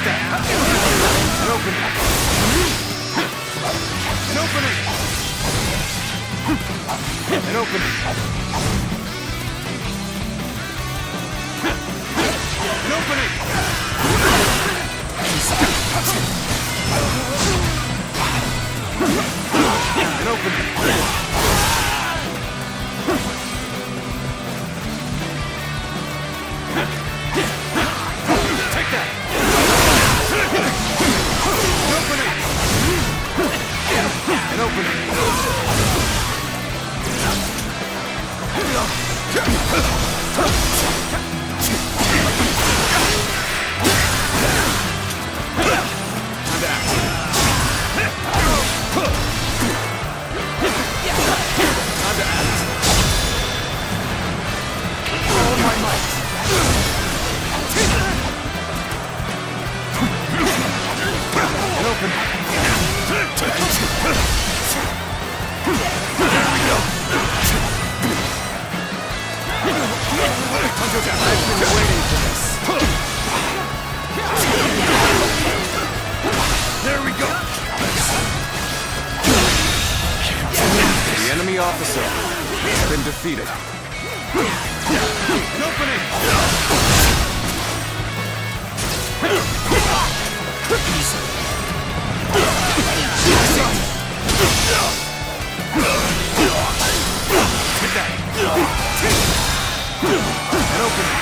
that! An opening! An opening! An opening! An opening! An opening! Take that! An opening! An opening! There we go! The enemy officer has been defeated. An opening! Take that! An opening!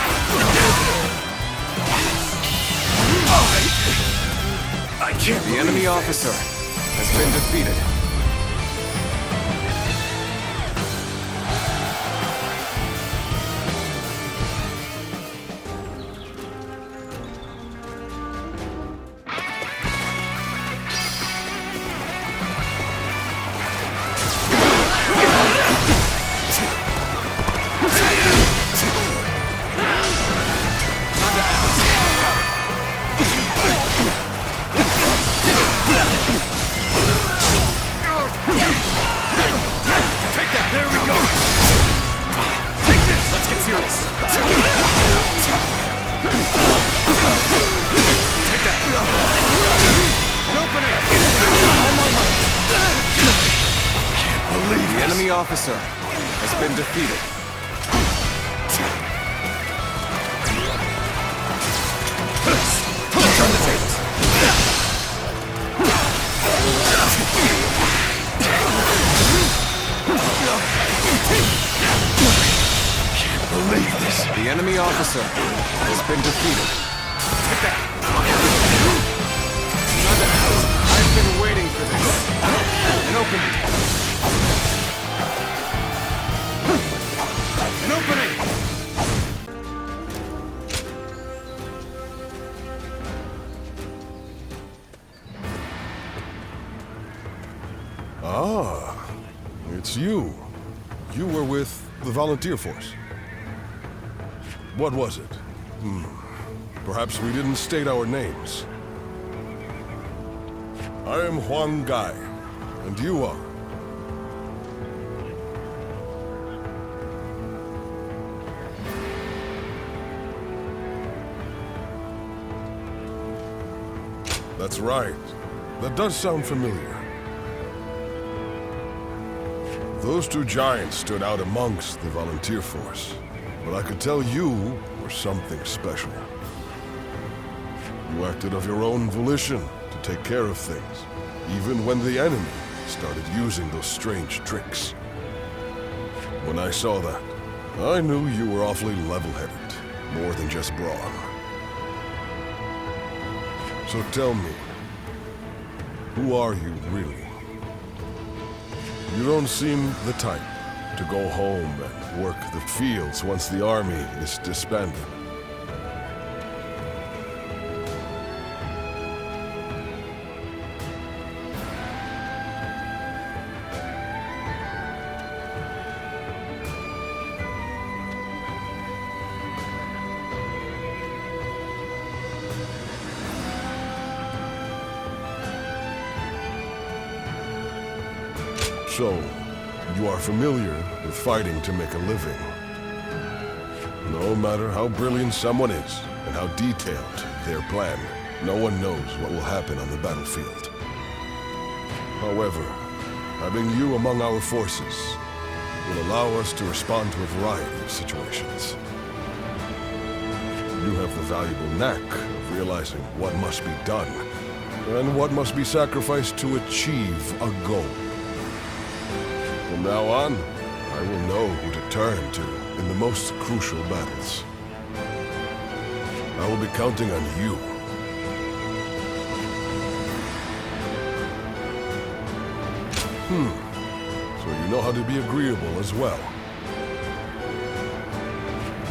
I can't. The enemy officer has been defeated. The enemy officer has been defeated. Turn the tables. Can't believe this. The enemy officer has been defeated. Take that. I've been waiting for this. An opening. An opening! Ah, it's you. You were with the volunteer force. What was it? Perhaps we didn't state our names. I am Huang Gai, and you are? That's right. That does sound familiar. Those two giants stood out amongst the volunteer force, but I could tell you were something special. You acted of your own volition to take care of things, even when the enemy started using those strange tricks. When I saw that, I knew you were awfully level-headed, more than just brawn. So tell me, who are you really? You don't seem the type to go home and work the fields once the army is disbanded. So, you are familiar with fighting to make a living. No matter how brilliant someone is, and how detailed their plan, no one knows what will happen on the battlefield. However, having you among our forces will allow us to respond to a variety of situations. You have the valuable knack of realizing what must be done and what must be sacrificed to achieve a goal. From now on, I will know who to turn to in the most crucial battles. I will be counting on you. So you know how to be agreeable as well.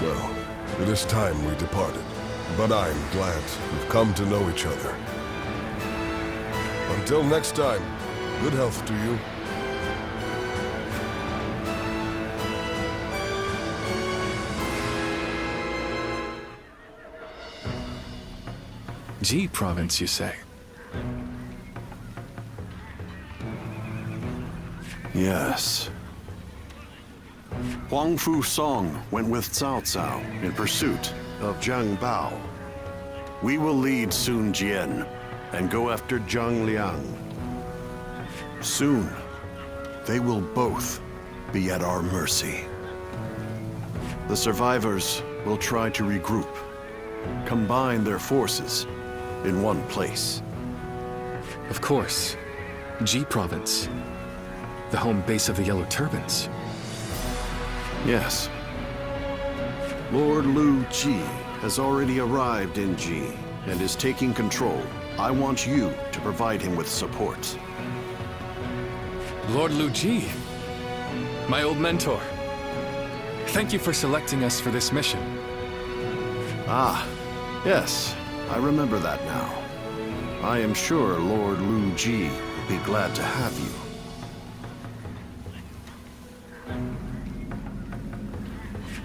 Well, it is time we departed, but I'm glad we've come to know each other. Until next time, good health to you. G province, you say? Yes. Huang Fu Song went with Cao Cao in pursuit of Zhang Bao. We will lead Sun Jian and go after Zhang Liang. Soon, they will both be at our mercy. The survivors will try to regroup, combine their forces in one place. Of course. G province. The home base of the Yellow Turbans. Yes. Lord Lu Ji has already arrived in Ji and is taking control. I want you to provide him with support. Lord Lu Ji, my old mentor. Thank you for selecting us for this mission. Ah, yes, I remember that now. I am sure Lord Lu Ji will be glad to have you.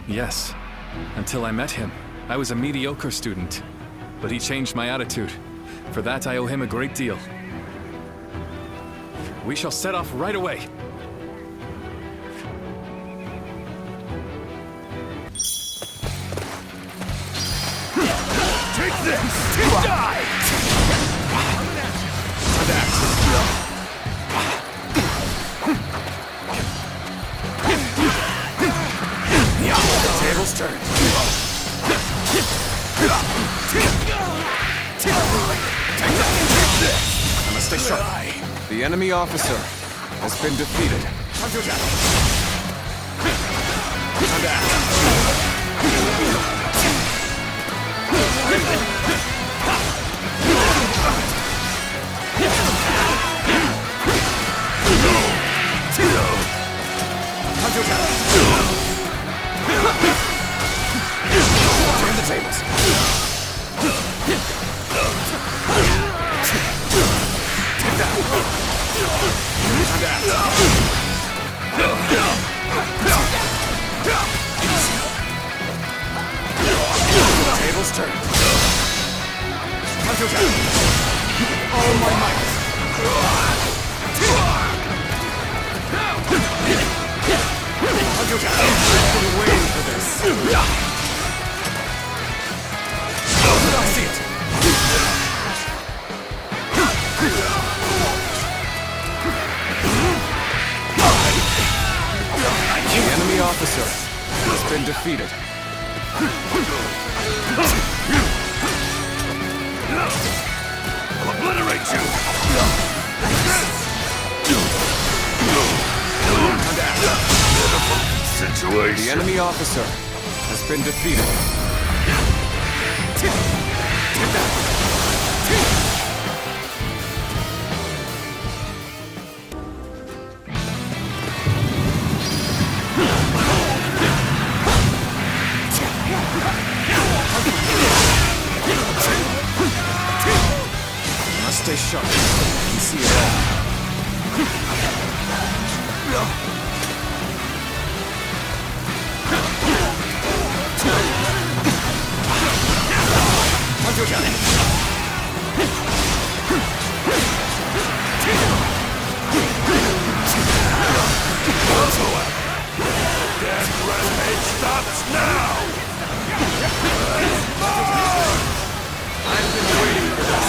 Yes. Until I met him, I was a mediocre student. But he changed my attitude. For that, I owe him a great deal. We shall set off right away. Take this! Die! Tables turn. I must stay sharp. The enemy officer has been defeated. Turn the tables. Take that. Tables turn. All my might. I've been waiting for this. I see it. The enemy officer has been defeated. I'll obliterate you. Situation. The enemy officer has been defeated. Take that. Must stay sharp. I can see it all. Death rampage stops now! I've been waiting for this.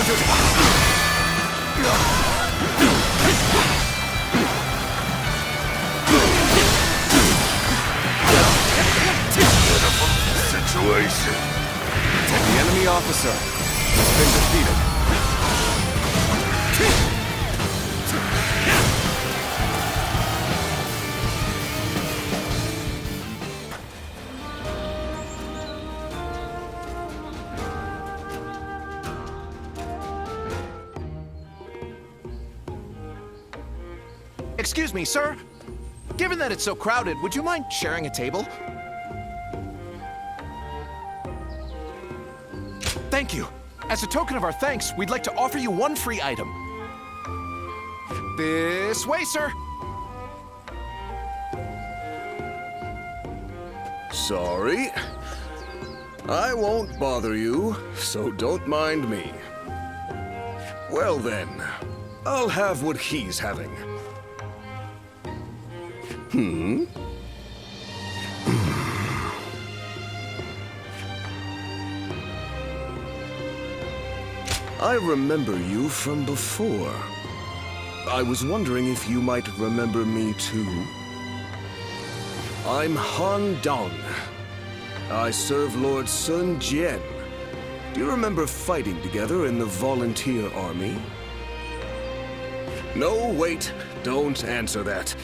Situation. The enemy officer has been defeated. Excuse me, sir. Given that it's so crowded, would you mind sharing a table? Thank you. As a token of our thanks, we'd like to offer you one free item. This way, sir. Sorry. I won't bother you, so don't mind me. Well then, I'll have what he's having. I remember you from before. I was wondering if you might remember me too. I'm Han Dong. I serve Lord Sun Jian. Do you remember fighting together in the volunteer army? No, wait. Don't answer that.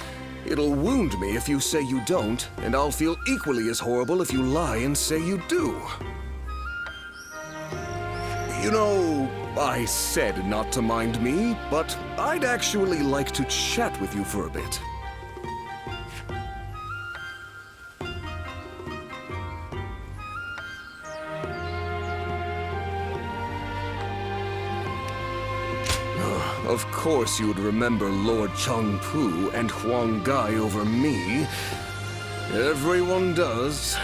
It'll wound me if you say you don't, and I'll feel equally as horrible if you lie and say you do. You know, I said not to mind me, but I'd actually like to chat with you for a bit. Of course you'd remember Lord Cheng Pu and Huang Gai over me. Everyone does.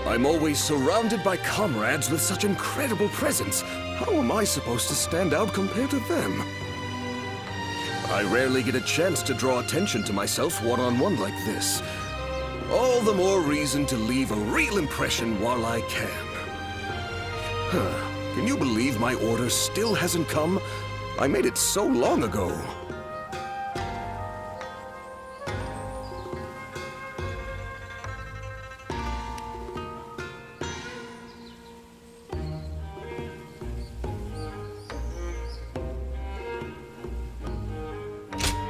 I'm always surrounded by comrades with such incredible presence. How am I supposed to stand out compared to them? I rarely get a chance to draw attention to myself one-on-one like this. All the more reason to leave a real impression while I can. Can you believe my order still hasn't come? I made it so long ago.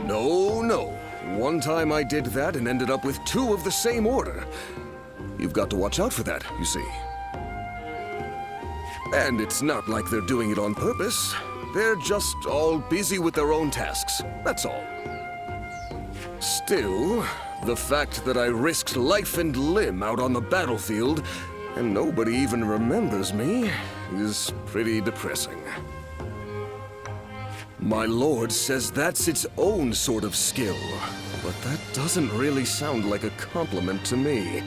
No. One time I did that and ended up with 2 of the same order. You've got to watch out for that, you see. And it's not like they're doing it on purpose. They're just all busy with their own tasks, that's all. Still, the fact that I risked life and limb out on the battlefield and nobody even remembers me is pretty depressing. My lord says that's its own sort of skill, but that doesn't really sound like a compliment to me.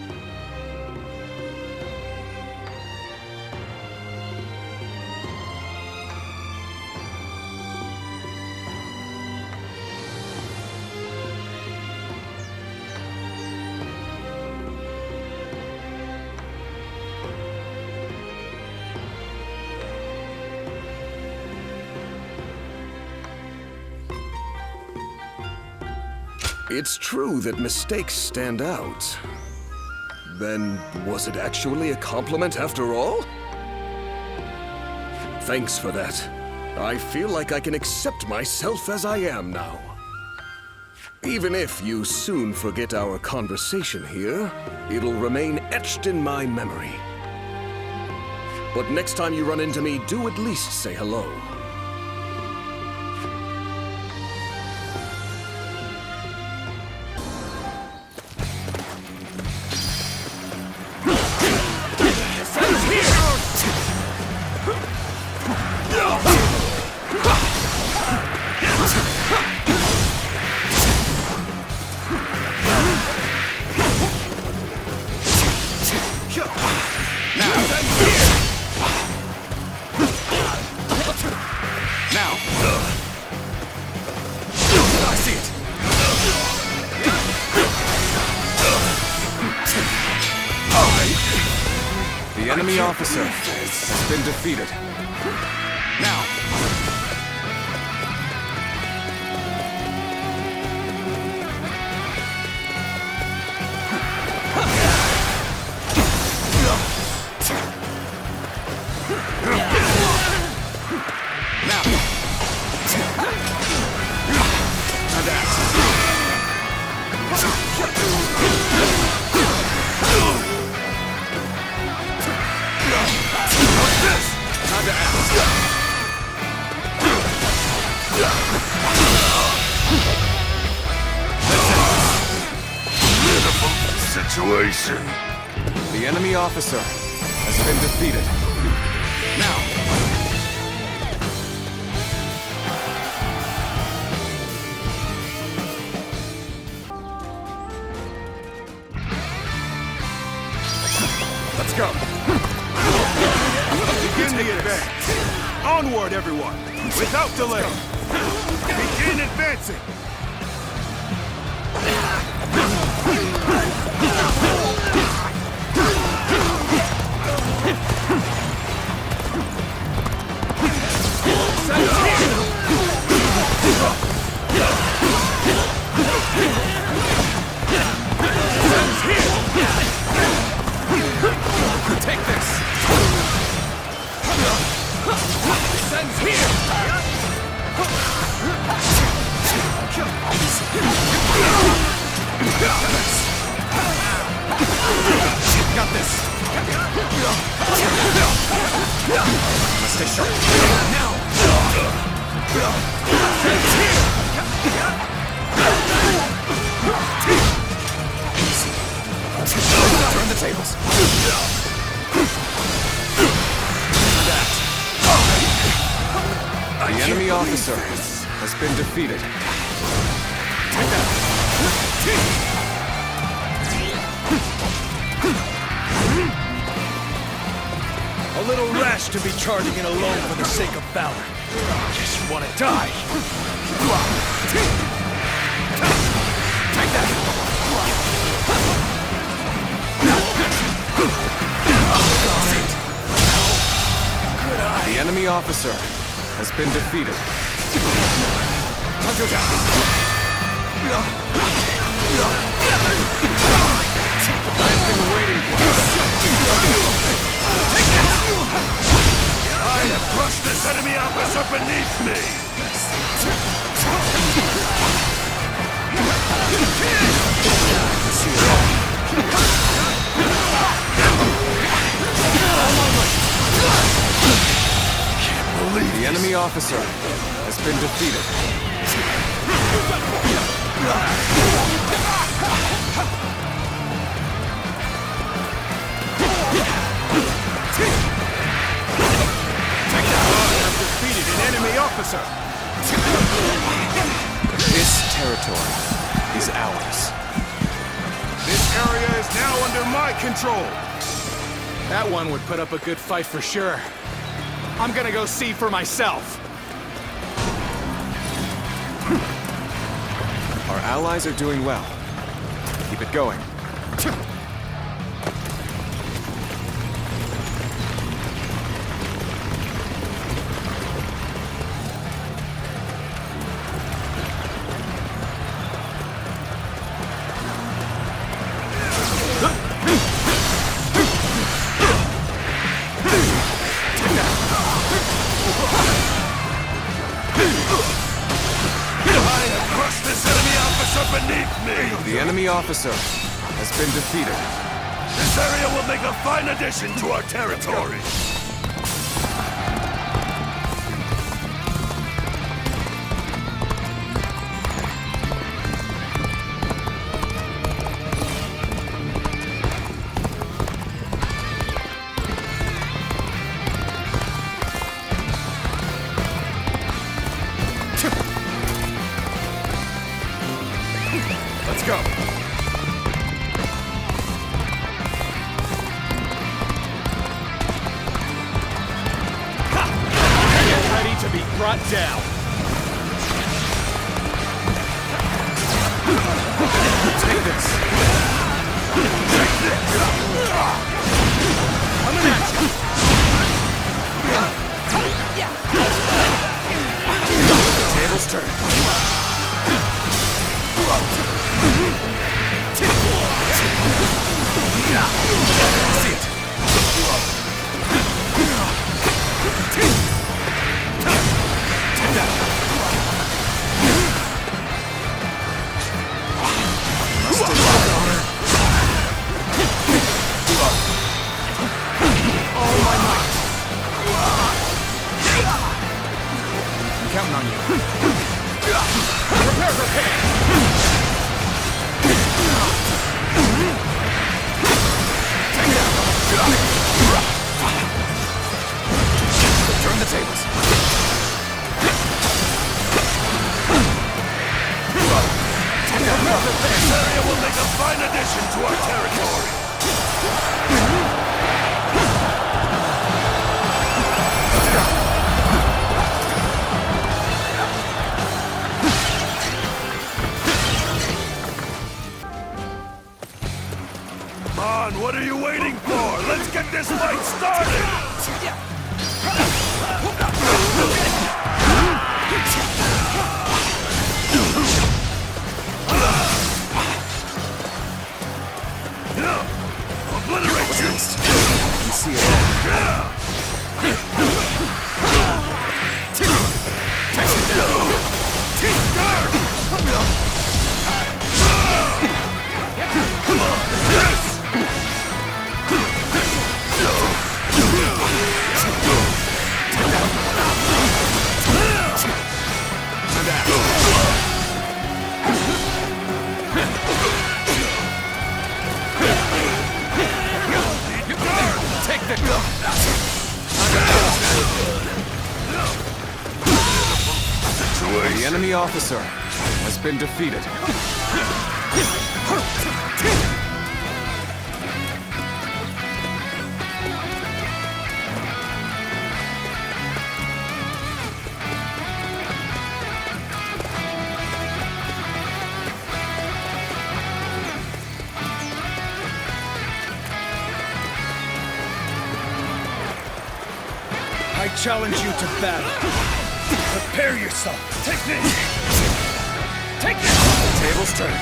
It's true that mistakes stand out. Then, was it actually a compliment after all? Thanks for that. I feel like I can accept myself as I am now. Even if you soon forget our conversation here, it'll remain etched in my memory. But next time you run into me, do at least say hello. enemy officer has been defeated. Now, Situation. The enemy officer has been defeated. Now, let's go. Begin the advance. Onward, everyone, without delay. Begin advancing. Take this! Sends here! Got this. Let's stay sharp. Now! Sends here. Turn the tables. the enemy officer has been defeated. Take that. A little rash to be charging in alone for the sake of valor. Just want to die. Take that. The enemy officer has been defeated. Hunter down. I've been waiting for this. I have crushed this enemy officer beneath me. The enemy officer has been defeated. Defeated an enemy officer. This territory is ours. This area is now under my control. That one would put up a good fight for sure. I'm gonna go see for myself. Our allies are doing well. Keep it going. The enemy officer has been defeated. This area will make a fine addition to our territory. Let's go. Get ready to be brought down. Take this. Coming at you. Tables turn. See it. Take that. All my might. I'm counting on you. Prepare for pain. Take it out. Turn the tables. This area will make a fine addition to our territory. Come on, what are you waiting for? Let's get this fight started! Obliterate you! You see it all. Take the... The enemy officer has been defeated. I challenge you to battle. Prepare yourself. Take this. Take this. Tables turn.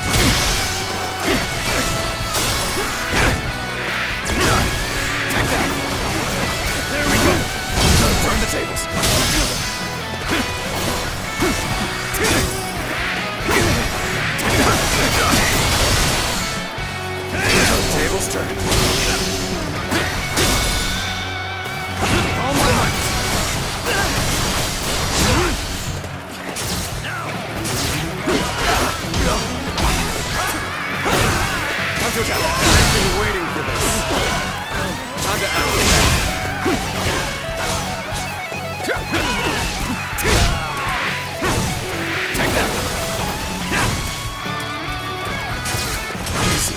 Take that. There we go. Turn the tables. Tables turn. All my might. I've been waiting for this. Time to act. Take that. Easy.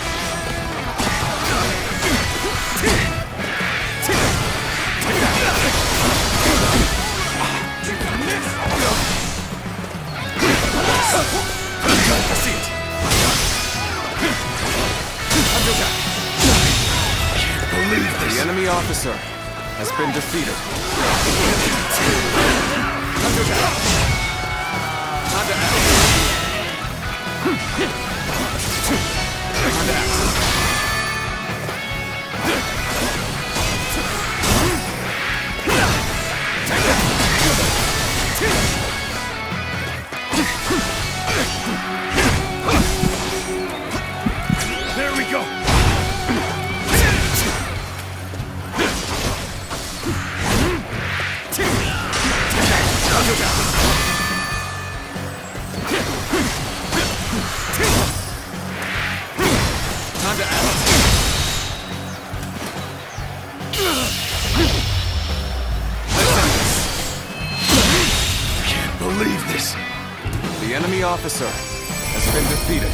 I see it. Can't believe this. The enemy officer has been defeated. Time to There we go. Time to act. Can't believe this. The enemy officer has been defeated.